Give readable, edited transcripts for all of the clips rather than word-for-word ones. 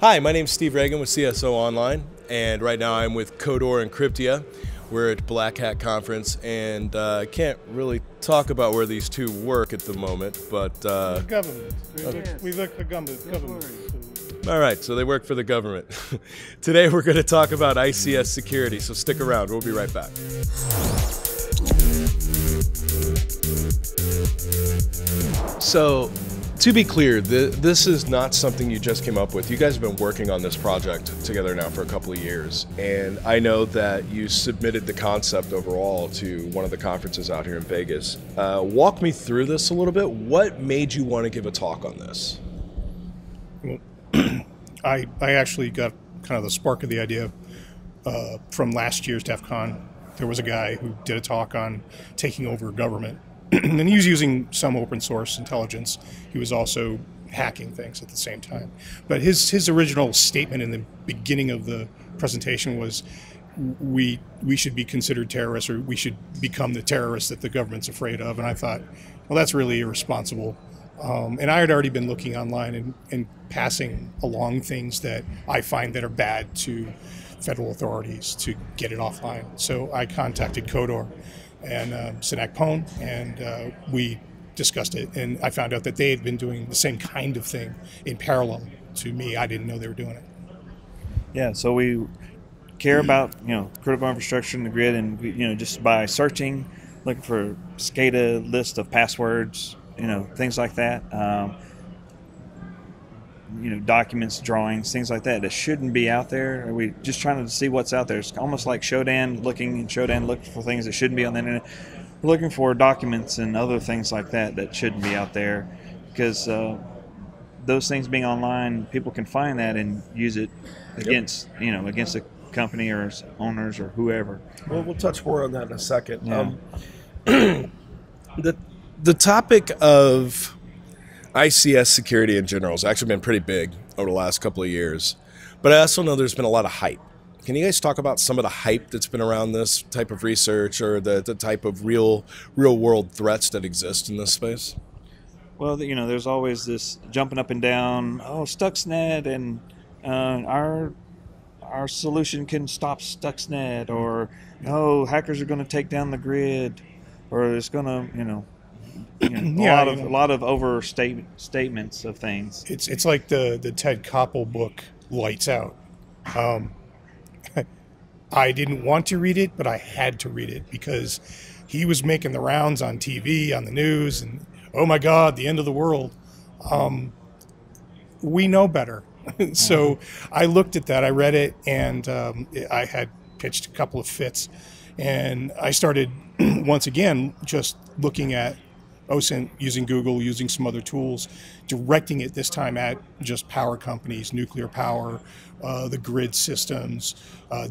Hi, my name is Steve Reagan with CSO Online, and right now I'm with Codor and Cryptia. We're at Black Hat Conference, and I can't really talk about where these two work at the moment, but... The government. We look for government. All right, so they work for the government. Today we're going to talk about ICS security, so stick around. We'll be right back. So, to be clear, this is not something you just came up with. You guys have been working on this project together now for a couple of years, and I know that you submitted the concept overall to one of the conferences out here in Vegas. Walk me through this a little bit. What made you want to give a talk on this? Well, I actually got kind of the spark of the idea from last year's DEF CON. There was a guy who did a talk on taking over government. And he was using some open source intelligence. He was also hacking things at the same time. But his original statement in the beginning of the presentation was, we should be considered terrorists, or we should become the terrorists that the government's afraid of. And I thought, well, that's really irresponsible. And I had already been looking online and passing along things that I find that are bad to federal authorities to get it offline. So I contacted Codor and Sinak Pone, and we discussed it, and I found out that they had been doing the same kind of thing in parallel to me. I didn't know they were doing it. Yeah, so we care about critical infrastructure in the grid, and just by searching, looking for SCADA list of passwords, things like that. Documents, drawings, things like that shouldn't be out there. Are we just trying to see what's out there? It's almost like Shodan looking for things that shouldn't be on the internet. We're looking for documents and other things like that shouldn't be out there, because those things being online, people can find that and use it against against a company or owners or whoever. Well, we'll touch more on that in a second. Yeah. The topic of ICS security in general has actually been pretty big over the last couple of years, but I also know there's been a lot of hype. Can you guys talk about some of the hype that's been around this type of research, or the type of real world threats that exist in this space? Well, there's always this jumping up and down. Oh, Stuxnet, and our solution can stop Stuxnet, or hackers are going to take down the grid, or it's going to a lot of overstatements of things. It's like the Ted Koppel book, Lights Out. I didn't want to read it, but I had to read it because he was making the rounds on TV, on the news, and oh my God, the end of the world. We know better. So I looked at that, I read it, and I had pitched a couple of fits, and I started once again just looking at OSINT, using Google, using some other tools, directing it this time at just power companies, nuclear power, the grid systems,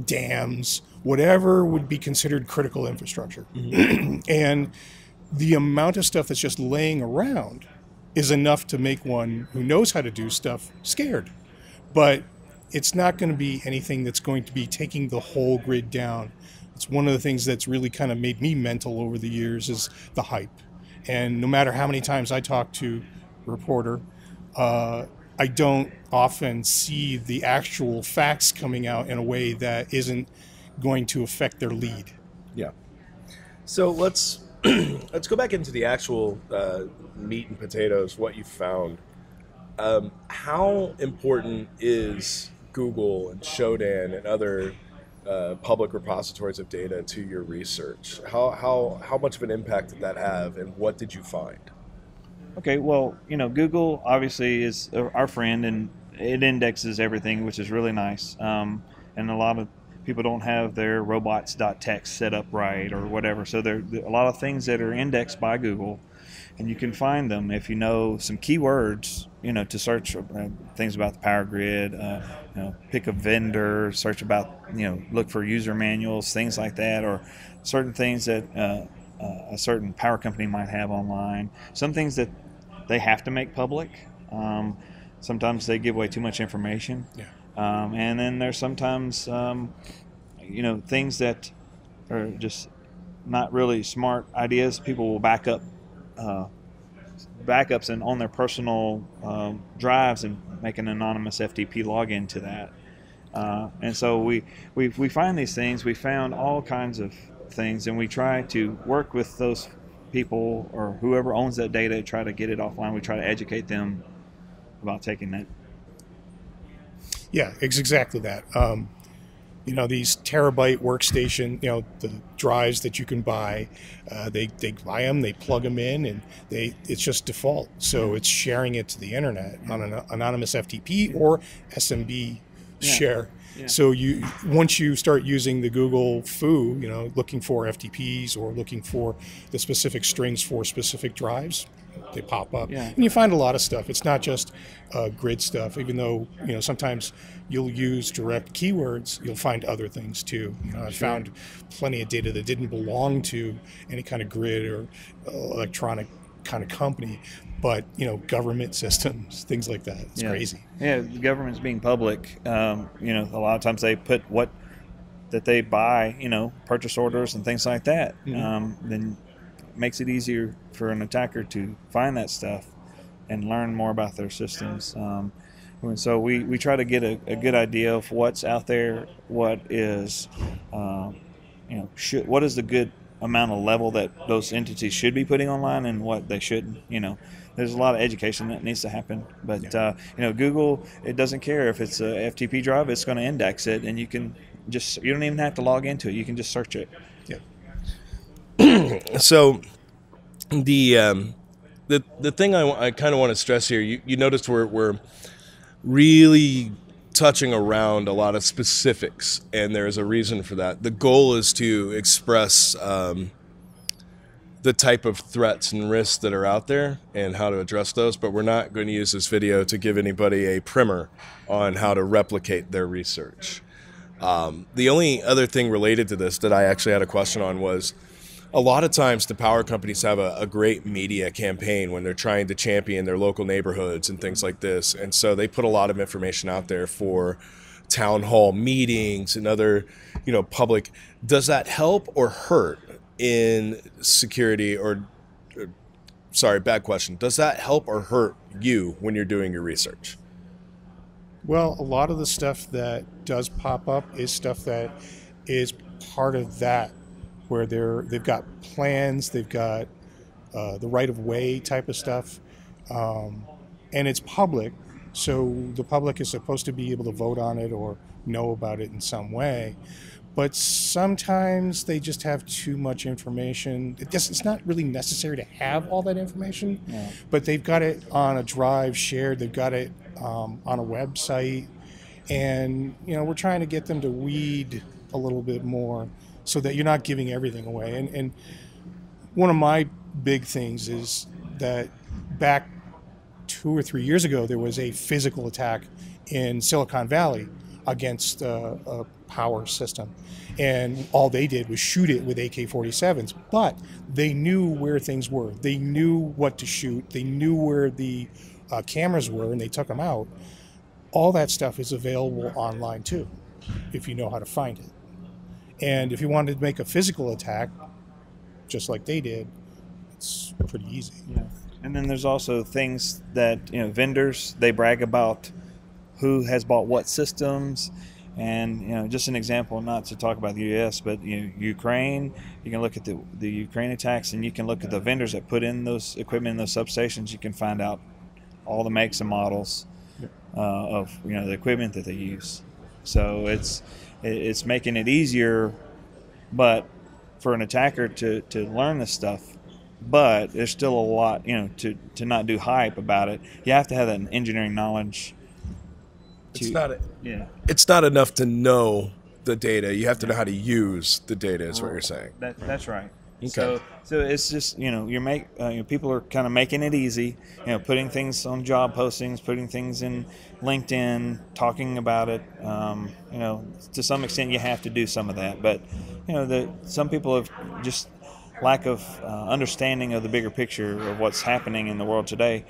dams, whatever would be considered critical infrastructure. Mm-hmm. And the amount of stuff that's just laying around is enough to make one who knows how to do stuff scared. But it's not going to be anything that's going to be taking the whole grid down. It's one of the things that's really kind of made me mental over the years is the hype. And no matter how many times I talk to a reporter, I don't often see the actual facts coming out in a way that isn't going to affect their lead. Yeah. So let's go back into the actual meat and potatoes, what you found. How important is Google and Shodan and other public repositories of data to your research? How much of an impact did that have, and what did you find? Okay, well, Google obviously is our friend, and it indexes everything, which is really nice. And a lot of people don't have their robots.txt set up right or whatever, so there are a lot of things that are indexed by Google, and you can find them if you know some keywords, to search things about the power grid, pick a vendor, search about, look for user manuals, things like that, or certain things that a certain power company might have online. Some things that they have to make public. Sometimes they give away too much information. Yeah. And then there's sometimes, things that are just not really smart ideas. People will backups and on their personal drives and make an anonymous FTP login to that. And so we find these things. We found all kinds of things, and we try to work with those people or whoever owns that data, try to get it offline. We try to educate them about taking that. Yeah, it's exactly that. These terabyte workstation, the drives that you can buy, they buy them, they plug them in, and it's just default. So it's sharing it to the internet on an anonymous FTP or SMB share. Yeah. So once you start using the Google foo, looking for FTPs or looking for the specific strings for specific drives, they pop up. Yeah. And you find a lot of stuff. It's not just grid stuff, even though, sometimes you'll use direct keywords, you'll find other things too. I found plenty of data that didn't belong to any kind of grid or electronic kind of company, but, government systems, things like that. It's crazy. Yeah, the government's being public. A lot of times they put that they buy, purchase orders and things like that. Mm-hmm. Then makes it easier for an attacker to find that stuff and learn more about their systems. And so we try to get a good idea of what's out there, what is, what is the good amount of level that those entities should be putting online and what they shouldn't. There's a lot of education that needs to happen. But Google, it doesn't care if it's a FTP drive; it's going to index it, and you don't even have to log into it. You can just search it. Yeah. So the thing I kind of want to stress here, you noticed we're really touching around a lot of specifics, and there's a reason for that. The goal is to express the type of threats and risks that are out there and how to address those, but we're not going to use this video to give anybody a primer on how to replicate their research. The only other thing related to this that I actually had a question on was, a lot of times the power companies have a great media campaign when they're trying to champion their local neighborhoods and things like this. And so they put a lot of information out there for town hall meetings and other, public. Does that help or hurt in security sorry, bad question. Does that help or hurt you when you're doing your research? Well, a lot of the stuff that does pop up is stuff that is part of that, where they've got plans, they've got the right-of-way type of stuff, and it's public, so the public is supposed to be able to vote on it or know about it in some way. But sometimes they just have too much information. It's not really necessary to have all that information, but they've got it on a drive shared, they've got it on a website, and we're trying to get them to weed a little bit more, so that you're not giving everything away. And one of my big things is that back 2 or 3 years ago, there was a physical attack in Silicon Valley against a power system. And all they did was shoot it with AK-47s. But they knew where things were. They knew what to shoot. They knew where the cameras were, and they took them out. All that stuff is available online, too, if you know how to find it. And if you wanted to make a physical attack, just like they did, it's pretty easy. Yeah. And then there's also things that, vendors, they brag about who has bought what systems. And, just an example, not to talk about the U.S., but, Ukraine, you can look at the Ukraine attacks, and you can look at the vendors that put in those equipment in those substations. You can find out all the makes and models of, the equipment that they use. So it's making it easier, but for an attacker to learn this stuff. But there's still a lot, to not do hype about it. You have to have that engineering knowledge. It's not enough to know the data. You have to know how to use the data, is what you're saying. That's right. Okay. So it's just, people are kind of making it easy, putting things on job postings, putting things in LinkedIn, talking about it. To some extent you have to do some of that, but some people have just lack of understanding of the bigger picture of what's happening in the world today.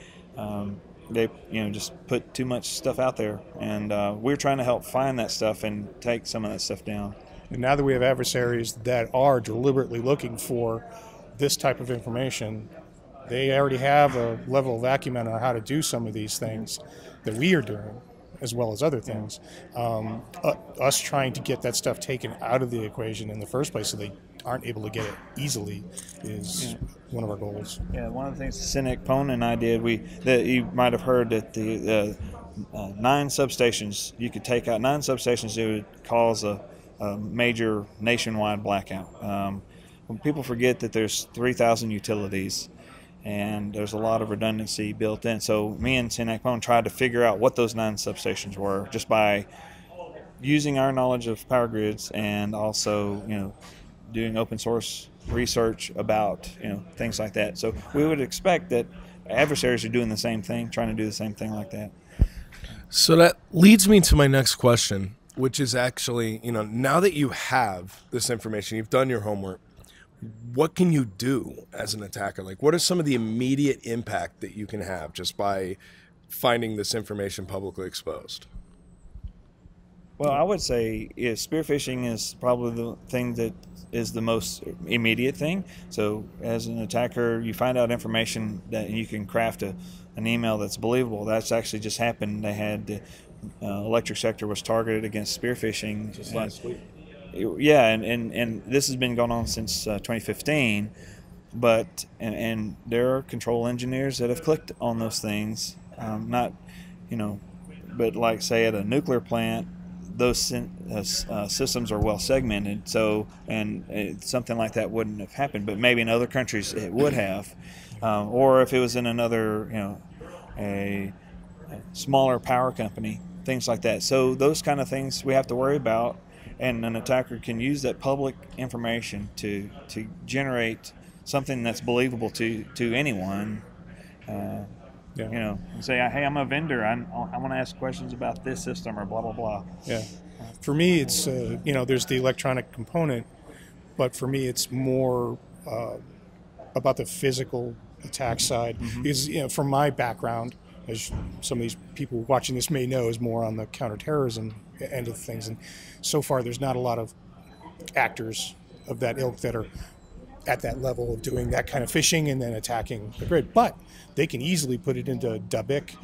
They just put too much stuff out there, and we're trying to help find that stuff and take some of that stuff down. And now that we have adversaries that are deliberately looking for this type of information, They already have a level of acumen on how to do some of these things that we are doing, as well as other things. Us trying to get that stuff taken out of the equation in the first place so they aren't able to get it easily is one of our goals. Yeah, one of the things Sinek Pone and I did, that you might have heard that the 9 substations, you could take out 9 substations, it would cause a major nationwide blackout. When people forget that there's 3,000 utilities and there's a lot of redundancy built in. So me and Sinek Pone tried to figure out what those 9 substations were just by using our knowledge of power grids and also, doing open source research about, things like that. So we would expect that adversaries are doing the same thing, trying to do the same thing like that. So that leads me to my next question, which is actually, now that you have this information, you've done your homework, what can you do as an attacker? Like, what are some of the immediate impact that you can have just by finding this information publicly exposed? Well, I would say spear phishing is probably the thing that is the most immediate thing. So as an attacker, you find out information that you can craft an email that's believable. That's actually just happened. They had the electric sector was targeted against spear phishing. Just last week. Yeah, and this has been going on since 2015, but there are control engineers that have clicked on those things, but like say at a nuclear plant, those systems are well segmented, so something like that wouldn't have happened, but maybe in other countries it would have, or if it was in another, a smaller power company, things like that. So those kind of things we have to worry about. And an attacker can use that public information to generate something that's believable to anyone. And say, hey, I'm a vendor. I want to ask questions about this system or blah, blah, blah. Yeah. For me, it's, there's the electronic component, but for me, it's more about the physical attack side. Mm-hmm. Because, from my background, as some of these people watching this may know, is more on the counterterrorism end of things. And so far, there's not a lot of actors of that ilk that are at that level of doing that kind of phishing and then attacking the grid. But they can easily put it into Dabiq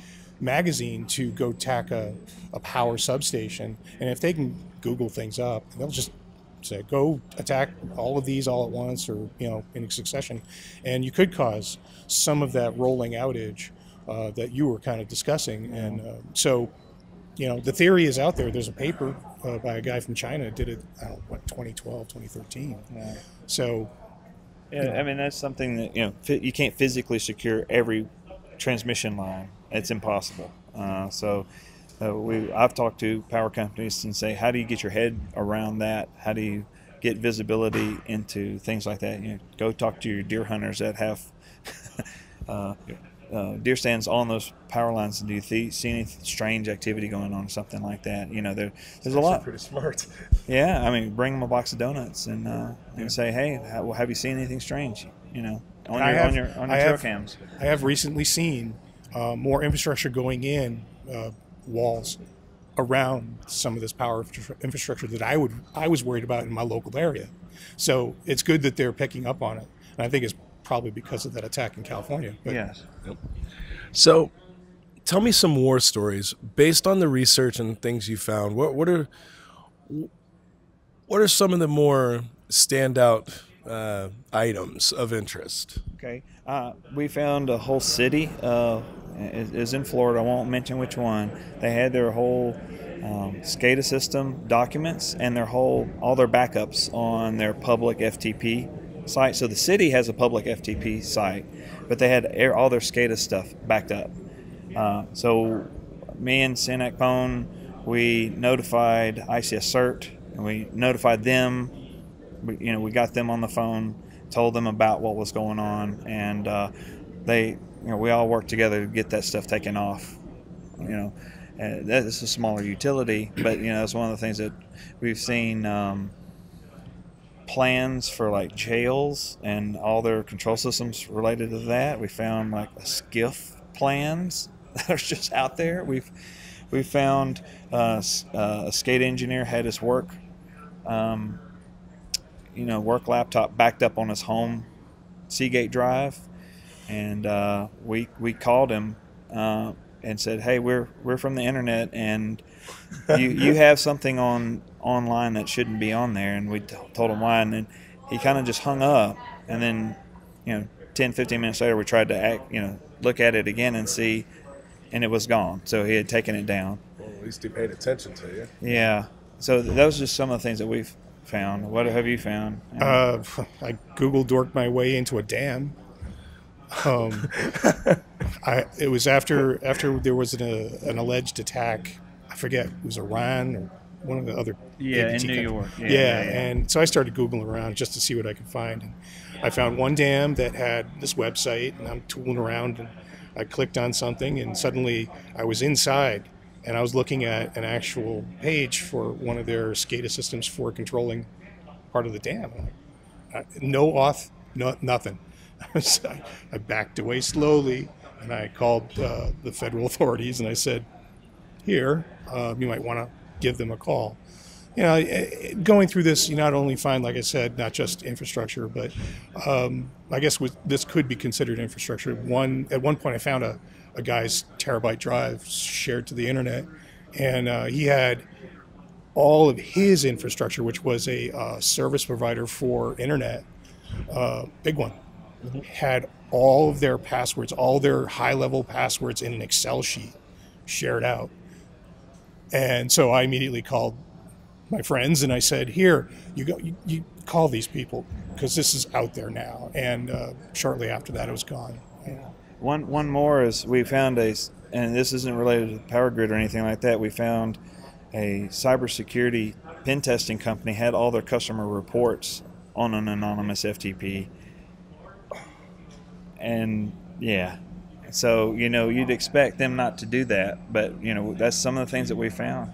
magazine to go attack a power substation. And if they can Google things up, they'll just say, go attack all of these all at once or, in succession. And you could cause some of that rolling outage that you were kind of discussing. And so the theory is out there. There's a paper by a guy from China did it, 2012, 2013. Yeah. So, I mean, that's something that, you can't physically secure every transmission line. It's impossible. I've talked to power companies and say, how do you get your head around that? How do you get visibility into things like that? Go talk to your deer hunters that have deer stands on those power lines, and do you see any strange activity going on or something like that? There's a lot. Pretty smart. Yeah, I mean, bring them a box of donuts and say, hey, have you seen anything strange? On your trail cams. I have recently seen more infrastructure going in walls around some of this power infrastructure that I was worried about in my local area. So it's good that they're picking up on it, and I think it's probably because of that attack in California. But, yes. Yep. So tell me some war stories based on the research and things you found. What are some of the more standout items of interest? Okay. We found a whole city. It is in Florida. I won't mention which one. They had their whole SCADA system documents and all their backups on their public FTP site. So the city has a public FTP site, but they had all their SCADA stuff backed up. So me and Sinek Pone, we notified ICS CERT, and we notified them. We got them on the phone, told them about what was going on, and we all worked together to get that stuff taken off. That is a smaller utility, but it's one of the things that we've seen. Plans for like jails and all their control systems related to that. We found like a SCIF plans that are just out there. We found a SCADA engineer had his work laptop backed up on his home Seagate drive. and we called him and said, "Hey, we're from the internet, and you have something online that shouldn't be on there." And we told him why, and then he kind of just hung up. And then 10, 15 minutes later, we tried to look at it again and see, and it was gone. So he had taken it down. Well, at least he paid attention to you. Yeah. So those are just some of the things that we've found. What have you found? I Google dorked my way into a dam. It was after there was an alleged attack. I forget, it was Iran or one of the other in APT New countries. York. Yeah, and so I started Googling around just to see what I could find. And I found one dam that had this website, and I'm tooling around, and I clicked on something, and suddenly I was inside, and I was looking at an actual page for one of their SCADA systems for controlling part of the dam. No auth, nothing. I backed away slowly, and I called the federal authorities, and I said, "Here, you might want to give them a call." Going through this, you not only find, like I said, not just infrastructure, but I guess this could be considered infrastructure. At one point, I found a guy's terabyte drive shared to the internet, and he had all of his infrastructure, which was a service provider for internet, big one, had all of their passwords, all their high-level passwords in an Excel sheet shared out. And so I immediately called my friends and I said, "Here, you call these people because this is out there now." And shortly after that, it was gone. One more is we found and this isn't related to Power Grid or anything like that. We found a cybersecurity pen testing company had all their customer reports on an anonymous FTP. And so you'd expect them not to do that, but that's some of the things that we found.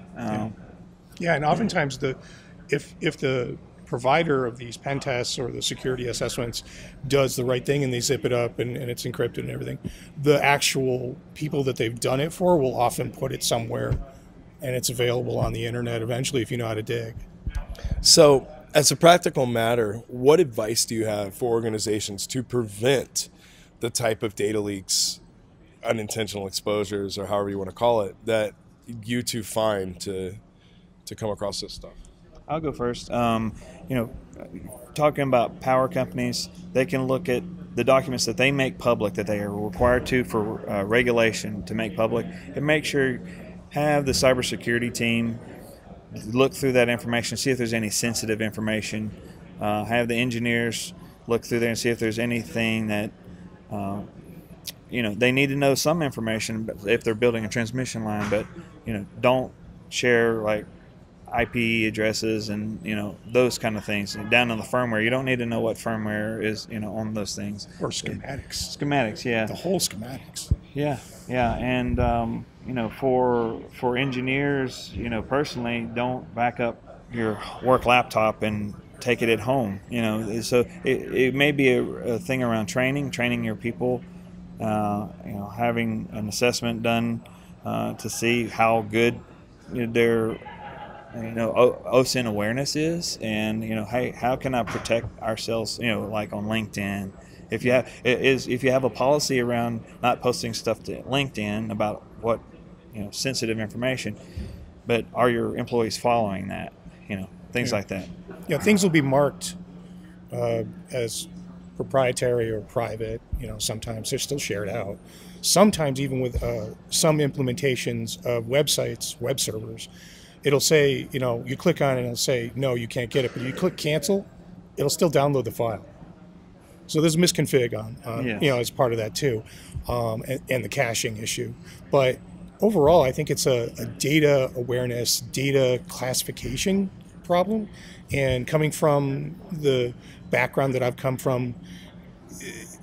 Yeah, and oftentimes if the provider of these pen tests or the security assessments does the right thing and they zip it up and it's encrypted and everything, the actual people that they've done it for will often put it somewhere, and it's available on the internet eventually if you know how to dig. So, as a practical matter, what advice do you have for organizations to prevent the type of data leaks, unintentional exposures, or however you want to call it, that you two find to come across this stuff? I'll go first. Talking about power companies, they can look at the documents that they make public, that they are required to for regulation to make public, and make sure have the cybersecurity team look through that information, see if there's any sensitive information. Have the engineers look through there and see if there's anything that they need to know some information if they're building a transmission line, but don't share like IP addresses and those kind of things. And down on the firmware, you don't need to know what firmware is on those things. Or schematics. Schematics, yeah. The whole schematics. Yeah, and for engineers, personally, don't back up your work laptop and take it at home. So it may be a thing around training your people. Having an assessment done to see how good their OSINT awareness is, and hey, how can I protect ourselves? Like on LinkedIn, if you have a policy around not posting stuff to LinkedIn about what sensitive information, but are your employees following that? Things like that. Yeah, things will be marked as proprietary or private. Sometimes they're still shared out. Sometimes even with some implementations of websites, web servers, it'll say, you click on it and it'll say, no, you can't get it. But if you click cancel, it'll still download the file. So there's a misconfig as part of that too, and the caching issue. But overall, I think it's a data awareness, data classification problem. And coming from the background that I've come from,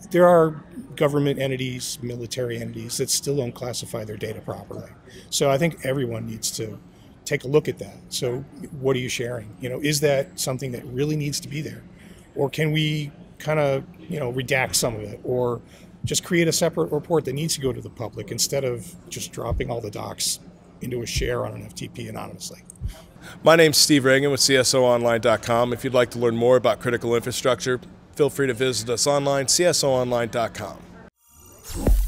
there are government entities, military entities that still don't classify their data properly. So I think everyone needs to take a look at that. So what are you sharing? Is that something that really needs to be there? Or can we kind of, redact some of it, or just create a separate report that needs to go to the public instead of just dropping all the docs into a share on an FTP anonymously? My name's Steve Reagan with CSOonline.com. If you'd like to learn more about critical infrastructure, feel free to visit us online, CSOonline.com. Bye.